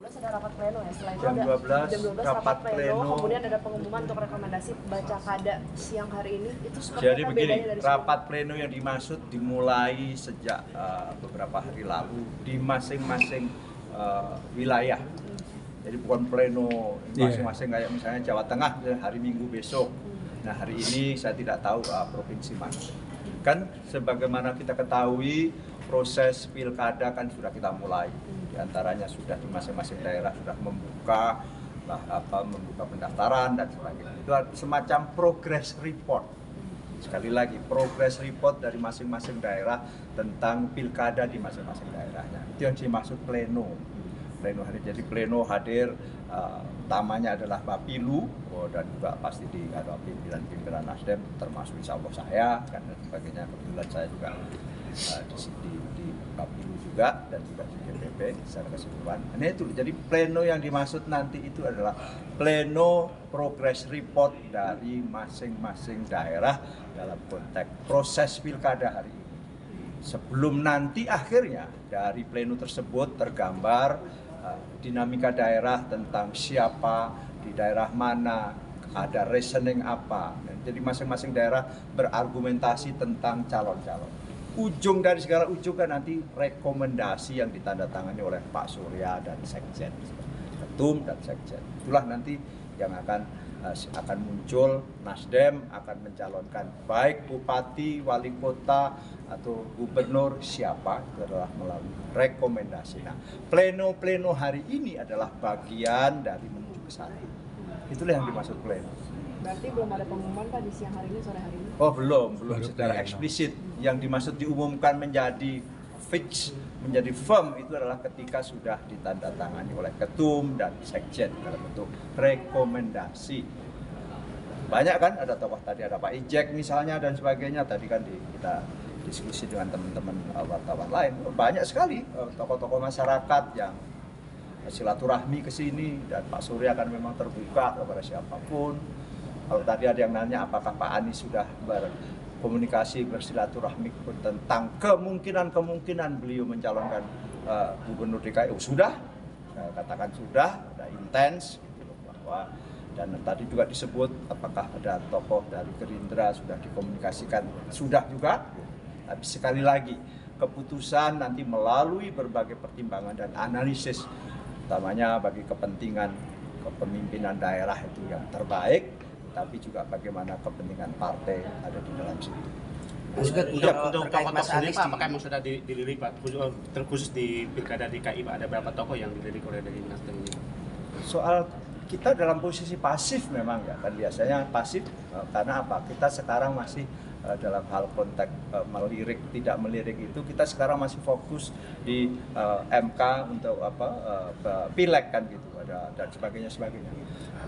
Ada rapat pleno ya, setelah itu jam 12, jam 12 rapat pleno, kemudian ada pengumuman untuk rekomendasi baca kada siang hari ini. Itu seperti jadi apa begini, bedanya dari rapat pleno yang dimaksud dimulai sejak beberapa hari lalu di masing-masing wilayah. Jadi bukan pleno masing-masing kayak misalnya Jawa Tengah hari Minggu besok. Nah hari ini saya tidak tahu provinsi mana. Kan sebagaimana kita ketahui proses pilkada kan sudah kita mulai. Di antaranya sudah di masing-masing daerah sudah membuka pendaftaran dan sebagainya. Itu semacam progress report. Sekali lagi, progress report dari masing-masing daerah tentang pilkada di masing-masing daerahnya. Itu yang dimaksud pleno. Pleno hari jadi pleno hadir utamanya adalah Bapilu dan juga pasti ada pimpinan Nasdem termasuk insya Allah saya dan sebagainya. Kebetulan saya juga di Bapilu juga dan juga di DPP secara keseluruhan. Ini itu jadi pleno yang dimaksud nanti itu adalah pleno progress report dari masing-masing daerah dalam konteks proses pilkada hari ini. Sebelum nanti akhirnya dari pleno tersebut tergambar dinamika daerah tentang siapa di daerah mana, ada reasoning apa. Jadi masing-masing daerah berargumentasi tentang calon-calon. Ujung dari segala ujung kan nanti rekomendasi yang ditandatangani oleh Pak Surya dan Sekjen, Ketum dan Sekjen. Itulah nanti yang akan muncul. Nasdem akan mencalonkan baik bupati, wali kota atau gubernur siapa, itu adalah melalui rekomendasi. Nah, pleno hari ini adalah bagian dari menuju ke sana. Itulah yang dimaksud pleno. Berarti belum ada pengumuman Pak di siang hari ini, sore hari ini? Oh belum secara eksplisit. Yang dimaksud diumumkan menjadi fix, menjadi firm itu adalah ketika sudah ditandatangani oleh Ketum dan Sekjen dalam bentuk rekomendasi. Banyak kan, ada tokoh tadi, ada Pak Ijek misalnya dan sebagainya. Tadi kan kita diskusi dengan teman-teman wartawan lain. Banyak sekali tokoh-tokoh masyarakat yang silaturahmi ke sini dan Pak Surya kan memang terbuka kepada siapapun. Kalau tadi ada yang nanya apakah Pak Anies sudah berkomunikasi bersilaturahmi tentang kemungkinan beliau mencalonkan gubernur DKI, sudah, saya katakan sudah, ada intens gitu, bahwa dan tadi juga disebut apakah ada tokoh dari Gerindra sudah dikomunikasikan, sudah juga. Tapi sekali lagi keputusan nanti melalui berbagai pertimbangan dan analisis, utamanya bagi kepentingan kepemimpinan daerah itu yang terbaik, tapi juga bagaimana kepentingan partai ada di dalam situ. Untuk tokoh sendiri Pak, apakah memang sudah dilirik Pak, terkhusus di pilkada DKI Pak, ada berapa tokoh yang dilirik oleh dari Nasdem ini? Soal kita dalam posisi pasif memang ya kan, biasanya pasif karena apa? Kita sekarang masih dalam hal konteks melirik tidak melirik itu, kita sekarang masih fokus di MK untuk pileg kan gitu, ada dan sebagainya.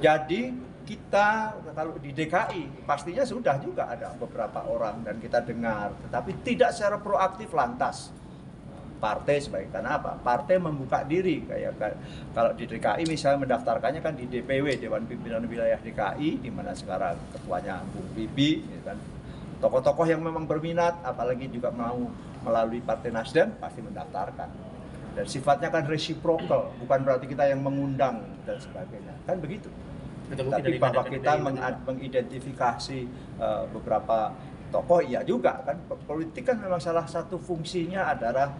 Jadi kita kalau di DKI pastinya sudah juga ada beberapa orang dan kita dengar, tetapi tidak secara proaktif lantas partai sebagai, karena apa? Partai membuka diri kayak kalau di DKI misalnya mendaftarkannya kan di DPW, Dewan Pimpinan Wilayah DKI, di mana sekarang ketuanya Bung Bibi, ya kan. Tokoh-tokoh yang memang berminat, apalagi juga mau melalui Partai Nasdem pasti mendaftarkan. Dan sifatnya kan reciprocal, bukan berarti kita yang mengundang dan sebagainya, kan begitu. Tapi bahwa kita mengidentifikasi beberapa tokoh, iya juga kan, politik kan memang salah satu fungsinya adalah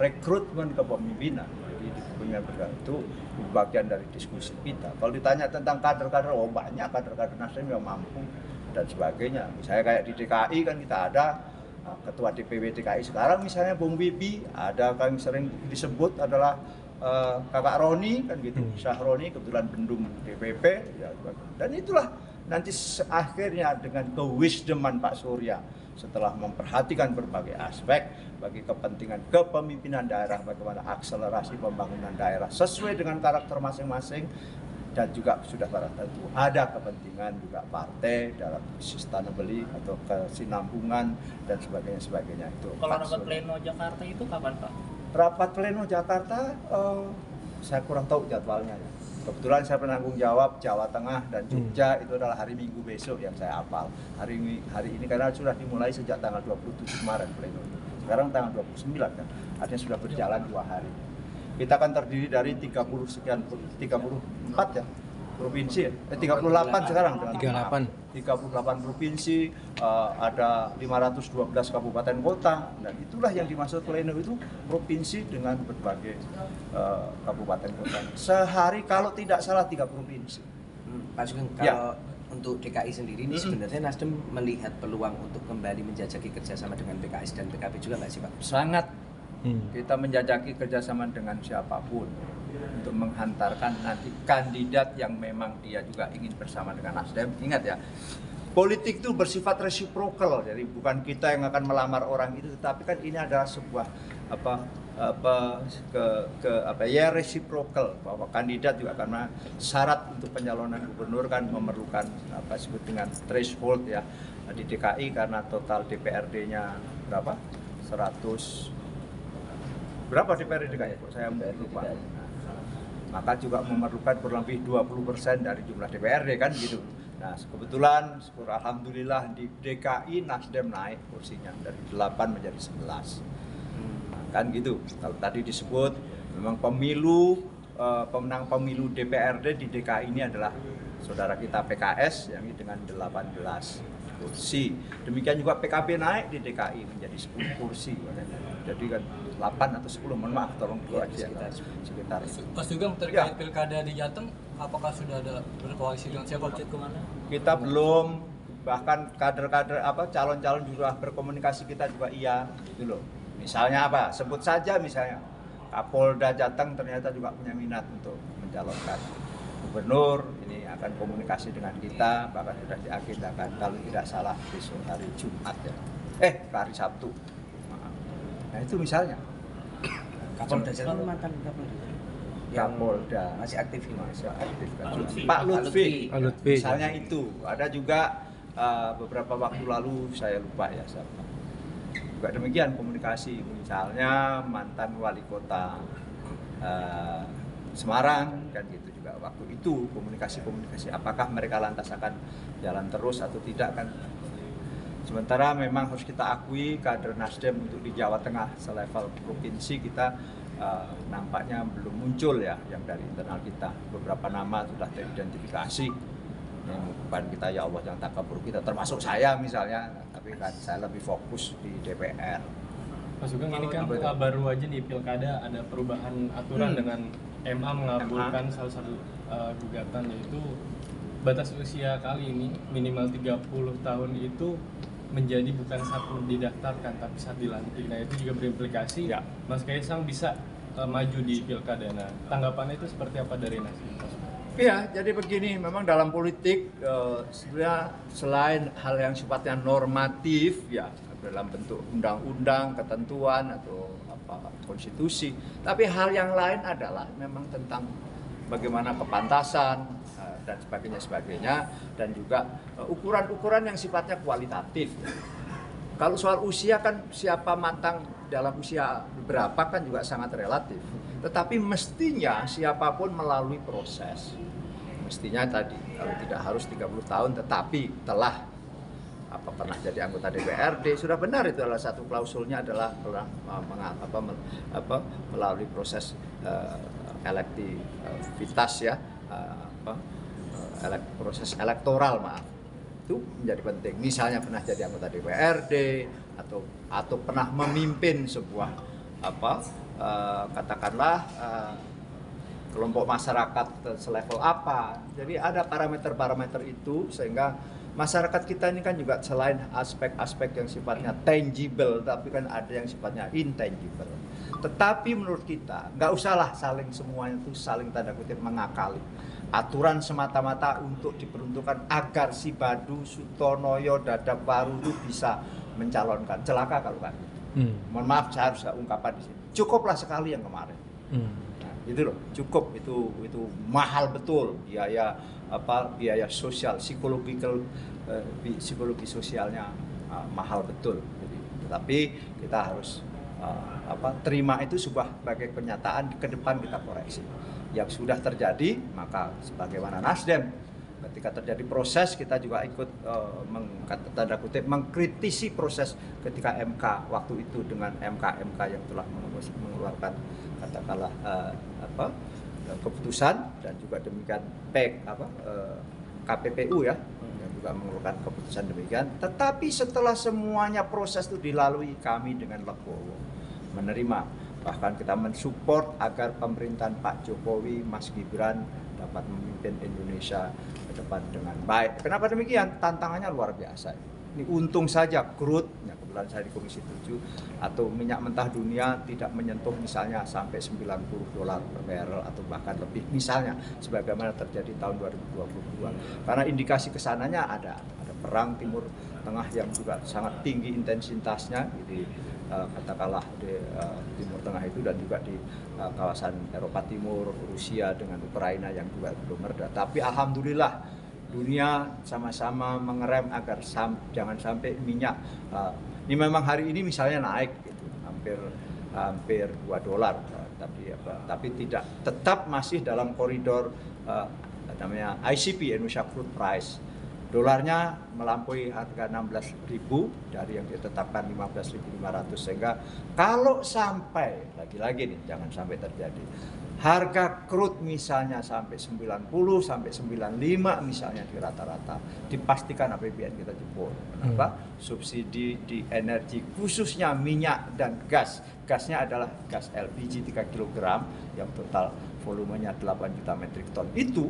rekrutmen kepemimpinan. Jadi di kepemimpinan itu bagian dari diskusi kita. Kalau ditanya tentang kader-kader, oh banyak kader-kader Nasdem yang mampu dan sebagainya. Misalnya kayak di DKI kan kita ada ketua DPW DKI sekarang misalnya Bung Bibi, ada kan sering disebut adalah Kakak Roni kan gitu, Syahroni kebetulan bendung DPP ya, dan itulah nanti akhirnya dengan kewisdoman Pak Surya setelah memperhatikan berbagai aspek bagi kepentingan kepemimpinan daerah, bagaimana akselerasi pembangunan daerah sesuai dengan karakter masing-masing, dan juga sudah tentu ada kepentingan juga partai dalam sustainability atau kesinambungan dan sebagainya itu. Kalau rapat pleno Jakarta itu kapan Pak? Rapat pleno Jakarta saya kurang tahu jadwalnya ya. Kebetulan saya penanggung jawab Jawa Tengah dan Jogja, itu adalah hari Minggu besok yang saya hafal. Hari ini karena sudah dimulai sejak tanggal 27 kemarin pleno. Sekarang tanggal 29 kan, artinya sudah berjalan 2 hari. Kita kan terdiri dari 34 ya provinsi ya. 38 sekarang. 38 provinsi, ada 512 kabupaten kota, dan itulah yang dimaksud pleno itu provinsi dengan berbagai kabupaten kota. Sehari kalau tidak salah 3 provinsi. Pak Sugeng, kalau untuk DKI sendiri ini sebenarnya Nasdem melihat peluang untuk kembali menjajaki kerjasama dengan PKS dan PKB juga nggak sih Pak? Sangat. Kita menjajaki kerjasama dengan siapapun untuk menghantarkan nanti kandidat yang memang dia juga ingin bersama dengan Nasdem. Ingat ya, politik itu bersifat reciprocal, jadi bukan kita yang akan melamar orang itu, tetapi kan ini adalah sebuah reciprocal, bahwa kandidat juga karena syarat untuk pencalonan gubernur kan memerlukan apa disebut dengan threshold ya di DKI, karena total DPRD-nya berapa? 100 berapa DPRD DKI? Saya lupa. Maka juga memerlukan kurang lebih 20% dari jumlah DPRD kan gitu. Nah, kebetulan syukur alhamdulillah di DKI Nasdem naik kursinya dari 8 menjadi 11. Nah, kan gitu. Kalau tadi disebut memang pemenang pemilu DPRD di DKI ini adalah saudara kita PKS yang dengan 18 kursi. Demikian juga PKB naik di DKI menjadi 10 kursi. Jadi kan 8 atau 10, mohon maaf, tolong dikoreksi sekitar itu. Mas Sugeng, terkait pilkada di Jateng, apakah sudah ada berkoalisi dengan siapa? Kemana? Kita belum, bahkan kader-kader calon-calon juga berkomunikasi kita juga iya, gitu loh. Misalnya apa? Sebut saja misalnya Kapolda Jateng ternyata juga punya minat untuk mencalonkan gubernur. Ini akan komunikasi dengan kita, bahkan sudah diagendakan kalau tidak salah besok hari Jumat ya. Hari Sabtu. Nah itu misalnya. Kapolda Jateng mantan Kapolda. Kapolda Masih aktif ini. Masih aktif kan. Lutfi. Pak Lutfi. Lutfi. Misalnya itu. Ada juga beberapa waktu lalu saya lupa ya siapa. Juga demikian komunikasi, misalnya mantan wali kota Semarang kan gitu juga waktu itu komunikasi apakah mereka lantas akan jalan terus atau tidak kan. Sementara memang harus kita akui kader Nasdem untuk di Jawa Tengah selevel provinsi kita nampaknya belum muncul ya yang dari internal kita. Beberapa nama sudah teridentifikasi. Yang bukan kita ya Allah yang takabur kita, termasuk saya misalnya, tapi kan saya lebih fokus di DPR. Mas Sugeng, ini kan baru aja di pilkada ada perubahan aturan dengan MA mengabulkan salah satu gugatan, yaitu batas usia kali ini minimal 30 tahun itu menjadi bukan saat didaftarkan tapi saat dilantik. Nah itu juga berimplikasi Mas Kaisang bisa maju di pilkada. Nah tanggapannya itu seperti apa dari Nasdem? Iya, jadi begini, memang dalam politik sebenarnya selain hal yang sifatnya normatif ya dalam bentuk undang-undang, ketentuan atau konstitusi, tapi hal yang lain adalah memang tentang bagaimana kepantasan dan sebagainya, dan juga ukuran-ukuran yang sifatnya kualitatif. Kalau soal usia kan siapa matang dalam usia berapa kan juga sangat relatif. Tetapi mestinya siapapun melalui proses. Mestinya tadi kalau tidak harus 30 tahun tetapi telah pernah jadi anggota DPRD, sudah benar itu adalah satu klausulnya adalah melalui proses elektivitas ya, proses elektoral itu menjadi penting. Misalnya pernah jadi anggota DPRD atau pernah memimpin sebuah katakanlah kelompok masyarakat selevel apa. Jadi ada parameter-parameter itu sehingga masyarakat kita ini kan juga selain aspek-aspek yang sifatnya tangible, tapi kan ada yang sifatnya intangible. Tetapi menurut kita nggak usahlah semuanya itu saling tanda kutip mengakali. Aturan semata-mata untuk diperuntukkan agar si Badu, Sutonoyo, Dadap Waru itu bisa mencalonkan. Celaka kalau kan. Mohon maaf saya harus ungkapkan di sini. Cukuplah sekali yang kemarin. Nah, itu loh, cukup itu mahal betul biaya sosial, psikologi sosialnya mahal betul. Jadi, tetapi kita harus terima itu sebagai kenyataan, ke depan kita koreksi. Yang sudah terjadi maka sebagaimana Nasdem ketika terjadi proses kita juga ikut tanda kutip mengkritisi proses ketika MK waktu itu dengan MK yang telah mengeluarkan katakanlah keputusan, dan juga demikian KPPU ya yang juga mengeluarkan keputusan demikian. Tetapi setelah semuanya proses itu dilalui, kami dengan legowo menerima, bahkan kita mensupport agar pemerintahan Pak Jokowi, Mas Gibran dapat memimpin Indonesia ke depan dengan baik. Kenapa demikian? Tantangannya luar biasa. Ini untung saja crude, ya kebetulan saya di Komisi 7, atau minyak mentah dunia tidak menyentuh misalnya sampai $90 per barrel atau bahkan lebih misalnya, sebagaimana terjadi tahun 2022. Karena indikasi kesananya ada perang Timur Tengah yang juga sangat tinggi intensitasnya di katakanlah di Timur Tengah itu, dan juga di kawasan Eropa Timur, Rusia dengan Ukraina yang juga belum mereda. Tapi alhamdulillah dunia sama-sama mengerem agar jangan sampai minyak ini memang hari ini misalnya naik gitu, hampir $2, tapi tidak, tetap masih dalam koridor namanya ICP, Indonesia Crude Price. Dolarnya melampaui harga 16.000 dari yang ditetapkan 15.500, sehingga kalau sampai lagi-lagi nih jangan sampai terjadi harga crude misalnya sampai 90 sampai 95 misalnya di rata-rata, dipastikan APBN kita jebol. Kenapa? Subsidi di energi khususnya minyak dan gas. Gasnya adalah gas LPG 3 kg yang total volumenya 8 juta metrik ton itu,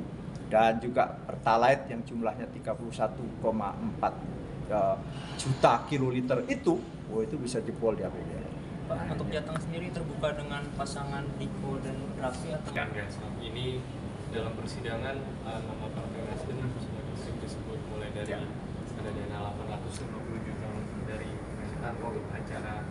dan juga Pertalite yang jumlahnya 31,4 juta kiloliter itu bisa jebol di APBN. Pak, untuk Jateng sendiri terbuka dengan pasangan Diko dan Raffi atau? Enggak. Ini dalam persidangan nama Partai Nasdem sudah disebut mulai dari ada dana 850 juta dari Mentan untuk acara